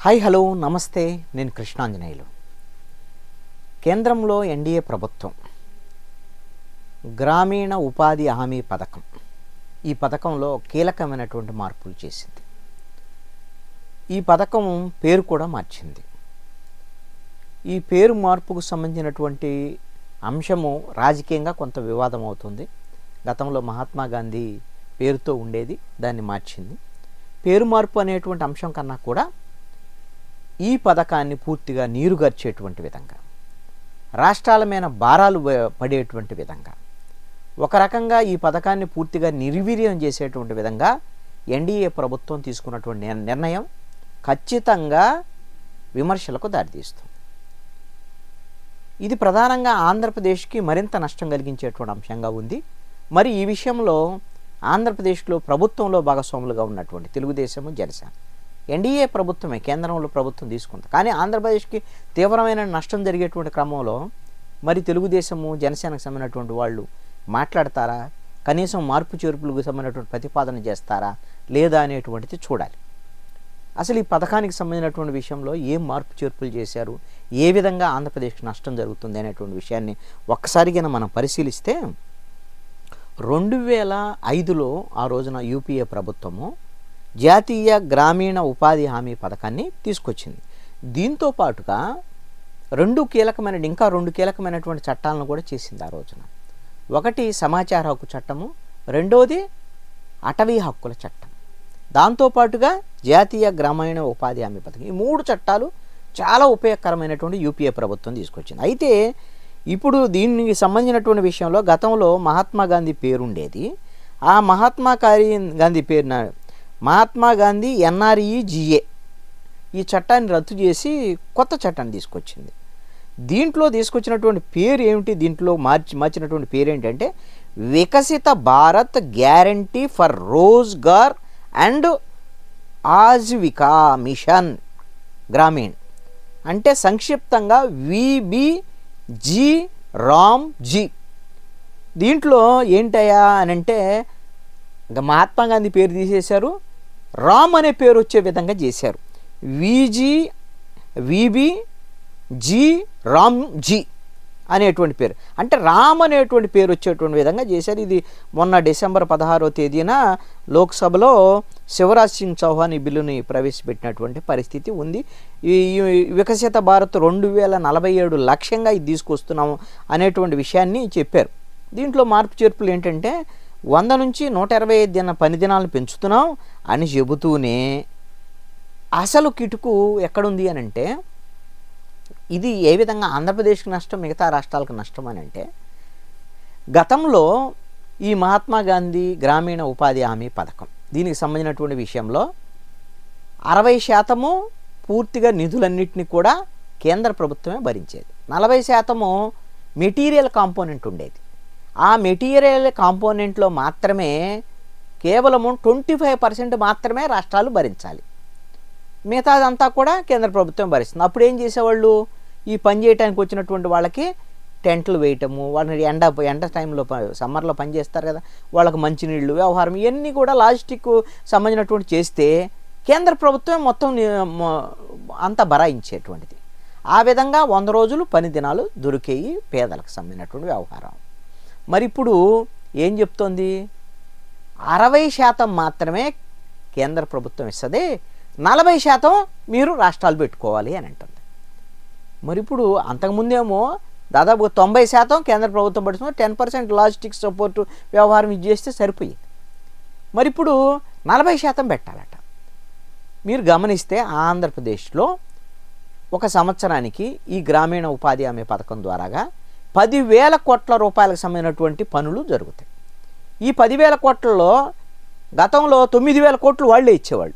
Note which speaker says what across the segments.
Speaker 1: Hi hello నమస్తే, నేను కృష్ణాంజనేయులు. కేంద్రంలో ఎన్డీఏ ప్రభుత్వం గ్రామీణ ఉపాధి హామీ పథకం, ఈ పథకంలో కీలకమైనటువంటి మార్పులు చేసింది. ఈ పథకం పేరు కూడా మార్చింది. ఈ పేరు మార్పుకు సంబంధించినటువంటి అంశము రాజకీయంగా కొంత వివాదం అవుతుంది. గతంలో మహాత్మా గాంధీ పేరుతో ఉండేది, దాన్ని మార్చింది. పేరు మార్పు అనేటువంటి అంశం కన్నా కూడా ఈ పథకాన్ని పూర్తిగా నీరుగార్చేటువంటి విధంగా, రాష్ట్రాల మీద భారాలు పడేటువంటి విధంగా, ఒక రకంగా ఈ పథకాన్ని పూర్తిగా నిర్వీర్యం చేసేటువంటి విధంగా ఎన్డీఏ ప్రభుత్వం తీసుకున్నటువంటి నిర్ణయం ఖచ్చితంగా విమర్శలకు దారితీస్తుంది. ఇది ప్రధానంగా ఆంధ్రప్రదేశ్కి మరింత నష్టం కలిగించేటువంటి అంశంగా ఉంది. మరి ఈ విషయంలో ఆంధ్రప్రదేశ్లో ప్రభుత్వంలో భాగస్వాములుగా ఉన్నటువంటి తెలుగుదేశము, జనసేన, ఎన్డీఏ ప్రభుత్వమే కేంద్రంలో ప్రభుత్వం తీసుకుంది. కానీ ఆంధ్రప్రదేశ్కి తీవ్రమైన నష్టం జరిగేటువంటి క్రమంలో మరి తెలుగుదేశము, జనసేనకు సంబంధించినటువంటి వాళ్ళు మాట్లాడతారా, కనీసం మార్పు చేర్పులకు సంబంధించినటువంటి ప్రతిపాదన చేస్తారా లేదా అనేటువంటిది చూడాలి. అసలు ఈ పథకానికి సంబంధించినటువంటి విషయంలో ఏం మార్పు చేర్పులు చేశారు, ఏ విధంగా ఆంధ్రప్రదేశ్కి నష్టం జరుగుతుంది అనేటువంటి విషయాన్ని ఒక్కసారిగా మనం పరిశీలిస్తే 2005లో ఆ రోజున యూపీఏ ప్రభుత్వము జాతీయ గ్రామీణ ఉపాధి హామీ పథకాన్ని తీసుకొచ్చింది. దీంతో పాటుగా రెండు కీలకమైనటువంటి చట్టాలను కూడా చేసింది ఆ రోజున. ఒకటి సమాచార హక్కు చట్టము, రెండోది అటవీ హక్కుల చట్టం, దాంతోపాటుగా జాతీయ గ్రామీణ ఉపాధి హామీ పథకం. ఈ మూడు చట్టాలు చాలా ఉపయోగకరమైనటువంటి యూపీఏ ప్రభుత్వం తీసుకొచ్చింది. అయితే ఇప్పుడు దీనికి సంబంధించినటువంటి విషయంలో గతంలో మహాత్మా గాంధీ పేరుండేది. ఆ మహాత్మా గాంధీ ఎన్ఆర్ఈజీఏ ఈ చట్టాన్ని రద్దు చేసి కొత్త చట్టాన్ని తీసుకొచ్చింది. దీంట్లో తీసుకొచ్చినటువంటి పేరు ఏమిటి, దీంట్లో మార్చినటువంటి పేరు ఏంటంటే Viksit Bharat guarantee for Rozgar and Ajeevika mission Gramin, అంటే సంక్షిప్తంగా విబిజీ రామ్జీ. దీంట్లో ఏంటయ్యా అని అంటే ఇంకా మహాత్మా గాంధీ పేరు తీసేశారు, రామ్ అనే పేరు వచ్చే విధంగా చేశారు. విబిజీ రామ్జీ అనేటువంటి పేరు, అంటే రామ్ అనేటువంటి పేరు వచ్చేటువంటి విధంగా చేశారు. ఇది మొన్న డిసెంబర్ 16వ తేదీన లోక్సభలో శివరాజ్ సింగ్ చౌహాన్ ఈ బిల్లుని ప్రవేశపెట్టినటువంటి పరిస్థితి ఉంది. ఈ వికసిత భారత్ 2047 లక్ష్యంగా ఇది తీసుకొస్తున్నాము అనేటువంటి విషయాన్ని చెప్పారు. దీంట్లో మార్పు చేర్పులు ఏంటంటే 100 నుంచి 125 పని దినాలను పెంచుతున్నాం అని చెబుతూనే అసలు కిటుకు ఎక్కడుంది అని అంటే, ఇది ఏ విధంగా ఆంధ్రప్రదేశ్కి నష్టం, మిగతా రాష్ట్రాలకు నష్టం అని అంటే, గతంలో ఈ మహాత్మా గాంధీ గ్రామీణ ఉపాధి హామీ పథకం దీనికి సంబంధించినటువంటి విషయంలో 60% పూర్తిగా నిధులన్నింటినీ కూడా కేంద్ర ప్రభుత్వమే భరించేది, 40% మెటీరియల్ కాంపోనెంట్ ఉండేది. ఆ మెటీరియల్ కాంపోనెంట్లో మాత్రమే కేవలము 25% మాత్రమే రాష్ట్రాలు భరించాలి, మిగతాదంతా కూడా కేంద్ర ప్రభుత్వం భరిస్తుంది. అప్పుడు ఏం చేసేవాళ్ళు, ఈ పని చేయడానికి వచ్చినటువంటి వాళ్ళకి టెంట్లు వేయటము, వాళ్ళని ఎండ టైంలో సమ్మర్లో పని చేస్తారు కదా, వాళ్ళకి మంచినీళ్ళు, వ్యవహారం, ఇవన్నీ కూడా లాజిస్టిక్ సంబంధించినటువంటి చేస్తే కేంద్ర ప్రభుత్వం మొత్తం అంతా భరాయించేటువంటిది. ఆ విధంగా 100 రోజులు పని దినాలు దొరికేయి పేదలకు సంబంధించినటువంటి వ్యవహారం. మరి ఇప్పుడు ఏం చెప్తోంది, 60% మాత్రమే కేంద్ర ప్రభుత్వం ఇస్తుంది, 40% మీరు రాష్ట్రాలు పెట్టుకోవాలి అని అంటుంది. మరి ఇప్పుడు అంతకుముందేమో దాదాపు 90% కేంద్ర ప్రభుత్వం పడుతుంది, 10% లాజిస్టిక్స్ సపోర్టు వ్యవహారం ఇది చేస్తే సరిపోయేది. మరి ఇప్పుడు 40% పెట్టాలట. మీరు గమనిస్తే ఆంధ్రప్రదేశ్లో ఒక సంవత్సరానికి ఈ గ్రామీణ ఉపాధి హామీ పథకం ద్వారాగా 10,000 కోట్ల రూపాయలకు సంబంధించినటువంటి పనులు జరుగుతాయి. ఈ 10,000 కోట్లలో గతంలో 9,000 కోట్లు వాళ్ళే ఇచ్చేవాళ్ళు,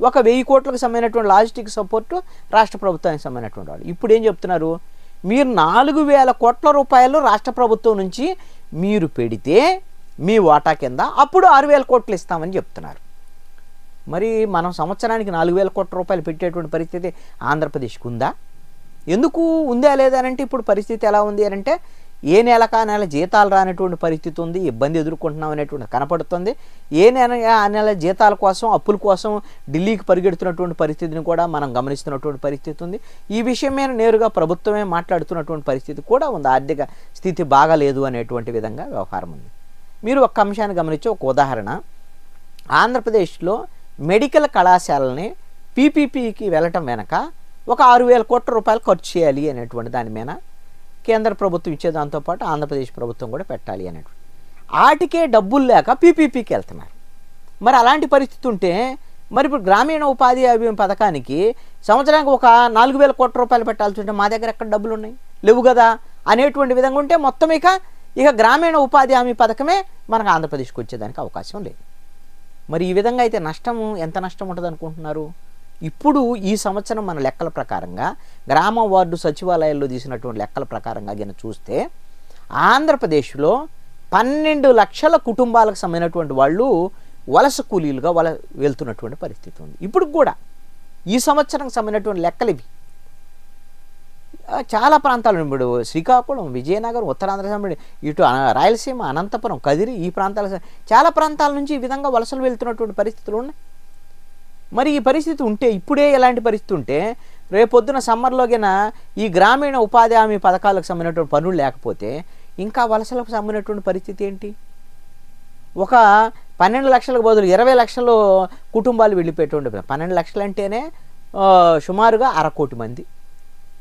Speaker 1: ఒక 1,000 కోట్లకు సంబంధించినటువంటి లాజిస్టిక్ సపోర్టు రాష్ట్ర ప్రభుత్వానికి సంబంధించినటువంటి వాళ్ళు. ఇప్పుడు ఏం చెప్తున్నారు, మీరు 4,000 కోట్ల రూపాయలు రాష్ట్ర ప్రభుత్వం నుంచి మీరు పెడితే మీ వాటా కింద అప్పుడు 6,000 కోట్లు ఇస్తామని చెప్తున్నారు. మరి మనం సంవత్సరానికి 4,000 కోట్ల రూపాయలు పెట్టేటువంటి పరిస్థితి ఆంధ్రప్రదేశ్కి ఉందా? ఎందుకు ఉందా లేదా అంటే ఇప్పుడు పరిస్థితి ఎలా ఉంది అని అంటే, ఏ నెలకా నెల జీతాలు రానటువంటి పరిస్థితి ఉంది, ఇబ్బంది ఎదుర్కొంటున్నాం అనేటువంటి కనపడుతుంది. ఏ నెల ఆ నెల జీతాల కోసం అప్పుల కోసం ఢిల్లీకి పరిగెడుతున్నటువంటి పరిస్థితిని కూడా మనం గమనిస్తున్నటువంటి పరిస్థితి ఉంది. ఈ విషయం మీద నేరుగా ప్రభుత్వమే మాట్లాడుతున్నటువంటి పరిస్థితి కూడా ఉంది. ఆర్థిక స్థితి బాగాలేదు అనేటువంటి విధంగా వ్యవహారం ఉంది. మీరు ఒక అంశాన్ని గమనించి ఒక ఉదాహరణ, ఆంధ్రప్రదేశ్లో మెడికల్ కళాశాలని పీపీపీకి వెళ్ళటం వెనక ఒక 6,000 కోట్ల రూపాయలు ఖర్చు చేయాలి అనేటువంటి దాని మీద కేంద్ర ప్రభుత్వం ఇచ్చే దాంతోపాటు ఆంధ్రప్రదేశ్ ప్రభుత్వం కూడా పెట్టాలి అనేటువంటి వాటికే డబ్బులు లేక పీపీపీకి వెళ్తున్నారు. మరి అలాంటి పరిస్థితి ఉంటే మరి ఇప్పుడు గ్రామీణ ఉపాధి హామీ పథకానికి సంవత్సరానికి ఒక 4,000 కోట్ల రూపాయలు పెట్టాల్సి ఉంటే మా దగ్గర ఎక్కడ డబ్బులు ఉన్నాయి, లేవు కదా అనేటువంటి విధంగా ఉంటే మొత్తం ఇక గ్రామీణ ఉపాధి హామీ పథకమే మనకు ఆంధ్రప్రదేశ్కి వచ్చేదానికి అవకాశం లేదు. మరి ఈ విధంగా అయితే ఎంత నష్టం ఉంటుంది అనుకుంటున్నారు? ఇప్పుడు ఈ సంవత్సరం మన లెక్కల ప్రకారంగా గ్రామ వార్డు సచివాలయాల్లో తీసినటువంటి లెక్కల ప్రకారంగా గిన చూస్తే ఆంధ్రప్రదేశ్లో 12 లక్షల కుటుంబాలకు సంబంధించినటువంటి వాళ్ళు వలస కూలీలుగా వెళ్తున్నటువంటి పరిస్థితి ఉంది. ఇప్పుడు కూడా ఈ సంవత్సరం సంబంధించినటువంటి లెక్కలు ఇవి. చాలా ప్రాంతాలు ఇప్పుడు శ్రీకాకుళం, విజయనగరం, ఉత్తరాంధ్ర, ఇటు రాయలసీమ, అనంతపురం, కదిరి ఈ ప్రాంతాల చాలా ప్రాంతాల నుంచి ఈ విధంగా వలసలు వెళ్తున్నటువంటి పరిస్థితులు ఉన్నాయి. మరి ఈ పరిస్థితి ఉంటే ఇప్పుడే ఎలాంటి పరిస్థితి ఉంటే రేపొద్దున సమ్మర్లోగిన ఈ గ్రామీణ ఉపాధి హామీ పథకాలకు సంబంధించినటువంటి పనులు లేకపోతే ఇంకా వలసలకు సంబంధించినటువంటి పరిస్థితి ఏంటి? ఒక 12 లక్షలకు బదులు 20 లక్షలు కుటుంబాలు వెళ్ళిపోయేటువంటి 12 లక్షలు అంటేనే సుమారుగా 1/2 కోటి మంది.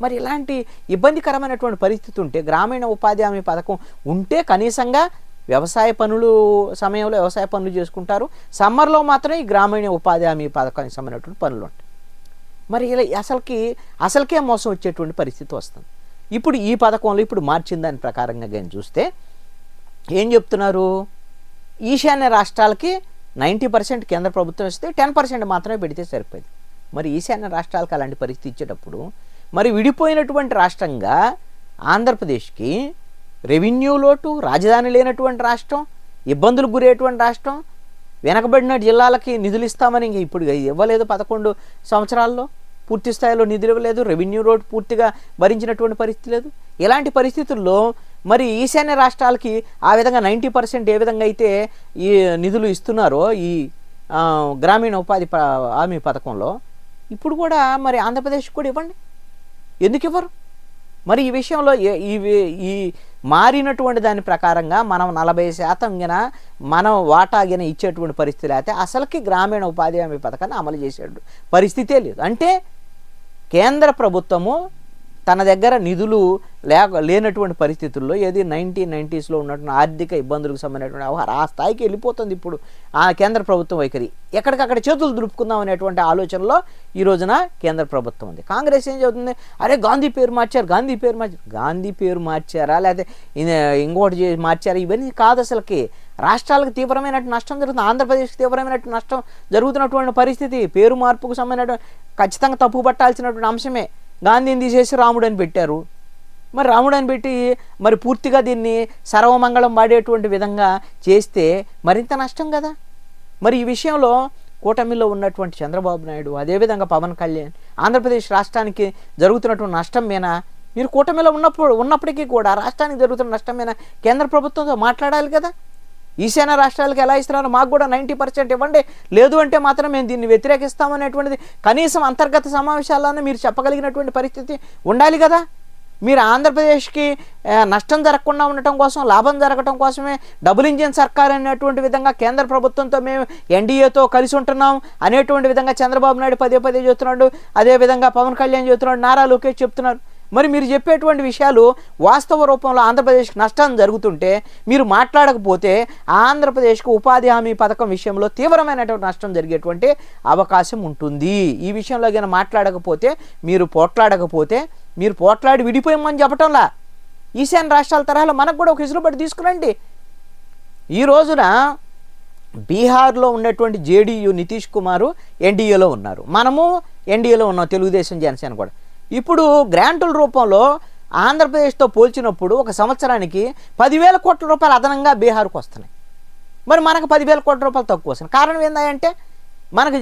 Speaker 1: మరి ఇలాంటి ఇబ్బందికరమైనటువంటి పరిస్థితి ఉంటే గ్రామీణ ఉపాధి హామీ పథకం ఉంటే కనీసంగా వ్యవసాయ పనులు సమయంలో వ్యవసాయ పనులు చేసుకుంటారు, సమ్మర్లో మాత్రమే ఈ గ్రామీణ ఉపాధి హామీ పథకానికి సంబంధించినటువంటి పనులు ఉంటాయి. మరి ఇలా అసలుకే మోసం వచ్చేటువంటి పరిస్థితి వస్తుంది. ఇప్పుడు ఈ పథకంలో ఇప్పుడు మార్చిన దాని ప్రకారంగా కానీ చూస్తే ఏం చెప్తున్నారు? ఈశాన్య రాష్ట్రాలకి 90% కేంద్ర ప్రభుత్వం ఇస్తే 10% మాత్రమే పెడితే సరిపోయింది. మరి ఈశాన్య రాష్ట్రాలకు అలాంటి పరిస్థితి ఇచ్చేటప్పుడు మరి విడిపోయినటువంటి రాష్ట్రంగా ఆంధ్రప్రదేశ్కి రెవెన్యూ లోటు, రాజధాని లేనటువంటి రాష్ట్రం, ఇబ్బందులు గురయ్యేటువంటి రాష్ట్రం, వెనకబడిన జిల్లాలకి నిధులు ఇస్తామని ఇంక ఇప్పుడు ఇవ్వలేదు, 11 సంవత్సరాల్లో పూర్తి స్థాయిలో నిధులు ఇవ్వలేదు, రెవెన్యూ లోటు పూర్తిగా భరించినటువంటి పరిస్థితి లేదు. ఇలాంటి పరిస్థితుల్లో మరి ఈశాన్య రాష్ట్రాలకి ఆ విధంగా 90% ఏ విధంగా అయితే ఈ నిధులు ఇస్తున్నారో ఈ గ్రామీణ ఉపాధి హామీ పథకంలో ఇప్పుడు కూడా మరి ఆంధ్రప్రదేశ్ కూడా ఇవ్వండి, ఎందుకు ఇవ్వరు? మరి ఈ విషయంలో ఈ మారినటువంటి దాని ప్రకారంగా మనం 40% మనం వాటాగిన ఇచ్చేటువంటి పరిస్థితి అయితే అసలుకి గ్రామీణ ఉపాధి హామీ పథకాన్ని అమలు చేసే పరిస్థితే లేదు. అంటే కేంద్ర ప్రభుత్వము తన దగ్గర నిధులు లేనటువంటి పరిస్థితుల్లో ఏది 1990sలో ఉన్నటువంటి ఆర్థిక ఇబ్బందులకు సంబంధించినటువంటి ఆ స్థాయికి వెళ్ళిపోతుంది. ఇప్పుడు ఆ కేంద్ర ప్రభుత్వం వైఖరి ఎక్కడికక్కడ చేతులు దులుపుకుందాం అనేటువంటి ఆలోచనలో ఈ రోజున కేంద్ర ప్రభుత్వం ఉంది. కాంగ్రెస్ ఏం చెబుతుంది? అరే గాంధీ పేరు మార్చారా లేకపోతే ఇంకోటి మార్చారా? ఇవన్నీ కాదు. అసలుకి రాష్ట్రాలకు తీవ్రమైన నష్టం జరుగుతుంది, ఆంధ్రప్రదేశ్కి తీవ్రమైన నష్టం జరుగుతున్నటువంటి పరిస్థితి. పేరు మార్పుకు సంబంధించిన ఖచ్చితంగా తప్పు పట్టాల్సినటువంటి అంశమే. గాంధీని తీసేసి రాముడు అని పెట్టారు. మరి రాముడు అని పెట్టి మరి పూర్తిగా దీన్ని సర్వమంగళం వాడేటువంటి విధంగా చేస్తే మరింత నష్టం కదా. మరి ఈ విషయంలో కూటమిలో ఉన్నటువంటి చంద్రబాబు నాయుడు, అదేవిధంగా పవన్ కళ్యాణ్ ఆంధ్రప్రదేశ్ రాష్ట్రానికి జరుగుతున్నటువంటి నష్టం మీద మీరు కూటమిలో ఉన్నప్పటికీ కూడా రాష్ట్రానికి జరుగుతున్న నష్టం మీద కేంద్ర ప్రభుత్వంతో మాట్లాడాలి కదా. ఈశాన్య రాష్ట్రాలకు ఎలా ఇస్తున్నారో మాకు కూడా 90% ఇవ్వండి, లేదు అంటే మాత్రం మేము దీన్ని వ్యతిరేకిస్తామనేటువంటిది కనీసం అంతర్గత సమావేశాల్లోనే మీరు చెప్పగలిగినటువంటి పరిస్థితి ఉండాలి కదా. మీరు ఆంధ్రప్రదేశ్కి నష్టం జరగకుండా ఉండటం కోసం, లాభం జరగటం కోసమే డబుల్ ఇంజిన్ సర్కార్ అనేటువంటి విధంగా కేంద్ర ప్రభుత్వంతో మేము ఎన్డీఏతో కలిసి ఉంటున్నాం అనేటువంటి విధంగా చంద్రబాబు నాయుడు పదే చెప్తున్నాడు, అదేవిధంగా పవన్ కళ్యాణ్ చెప్తున్నాడు, నారా లోకేష్ చెప్తున్నారు. మరి మీరు చెప్పేటువంటి విషయాలు వాస్తవ రూపంలో ఆంధ్రప్రదేశ్కి నష్టం జరుగుతుంటే మీరు మాట్లాడకపోతే ఆంధ్రప్రదేశ్కు ఉపాధి హామీ పథకం విషయంలో తీవ్రమైనటువంటి నష్టం జరిగేటువంటి అవకాశం ఉంటుంది. ఈ విషయంలో కనుక మాట్లాడకపోతే, మీరు పోట్లాడి విడిపోయామని చెప్పటంలా ఈశాన్య రాష్ట్రాల తరహాలో మనకు కూడా ఒక ఇసులుబడి తీసుకురండి. ఈ రోజున బీహార్లో ఉన్నటువంటి జేడీయూ నితీష్ కుమార్ ఎన్డీఏలో ఉన్నారు, మనము ఎన్డీఏలో ఉన్నాం, తెలుగుదేశం జనసేన కూడా. ఇప్పుడు గ్రాంటుల రూపంలో ఆంధ్రప్రదేశ్తో పోల్చినప్పుడు ఒక సంవత్సరానికి 10,000 కోట్ల రూపాయలు అదనంగా బీహార్కు వస్తున్నాయి. మరి మనకు 10,000 కోట్ల రూపాయలు తక్కువ వస్తున్నాయి. కారణం ఏంటంటే మనకి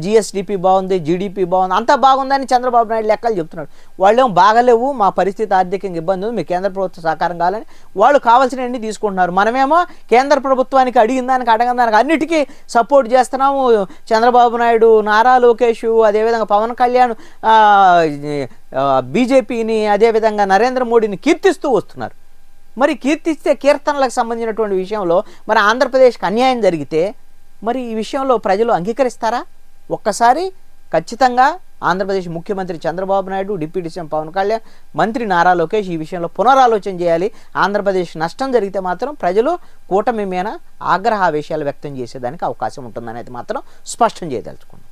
Speaker 1: జిఎస్డిపి బాగుంది, జీడిపి బాగుంది, అంతా బాగుందని చంద్రబాబు నాయుడు లెక్కలు చెప్తున్నాడు. వాళ్ళేమో బాగలేవు, మా పరిస్థితి ఆర్థికంగా ఇబ్బంది ఉంది, మీ కేంద్ర ప్రభుత్వ సహకారం కావాలని వాళ్ళు కావాల్సినవన్నీ తీసుకుంటున్నారు. మనమేమో కేంద్ర ప్రభుత్వానికి అడిగిన దానికి అడగని దానికి అన్నిటికీ సపోర్ట్ చేస్తున్నాము. చంద్రబాబు నాయుడు, నారా లోకేష్, అదేవిధంగా పవన్ కళ్యాణ్ బీజేపీని, అదేవిధంగా నరేంద్ర మోడీని కీర్తిస్తూ వస్తున్నారు. మరి కీర్తిస్తే కీర్తనలకు సంబంధించినటువంటి విషయంలో మరి ఆంధ్రప్రదేశ్కి అన్యాయం జరిగితే మరి ఈ విషయంలో ప్రజలు అంగీకరిస్తారా? ఒక్కసారి ఖచ్చితంగా ఆంధ్రప్రదేశ్ ముఖ్యమంత్రి చంద్రబాబు నాయుడు, డిప్యూటీ సీఎం పవన్ కళ్యాణ్, మంత్రి నారా లోకేష్ ఈ విషయంలో పునరాలోచన చేయాలి. ఆంధ్రప్రదేశ్ నష్టం జరిగితే మాత్రం ప్రజలు కూటమి మీద ఆగ్రహావేశాలు వ్యక్తం చేసేదానికి అవకాశం ఉంటుందనేది మాత్రం స్పష్టం చేయదలుచుకున్నాం.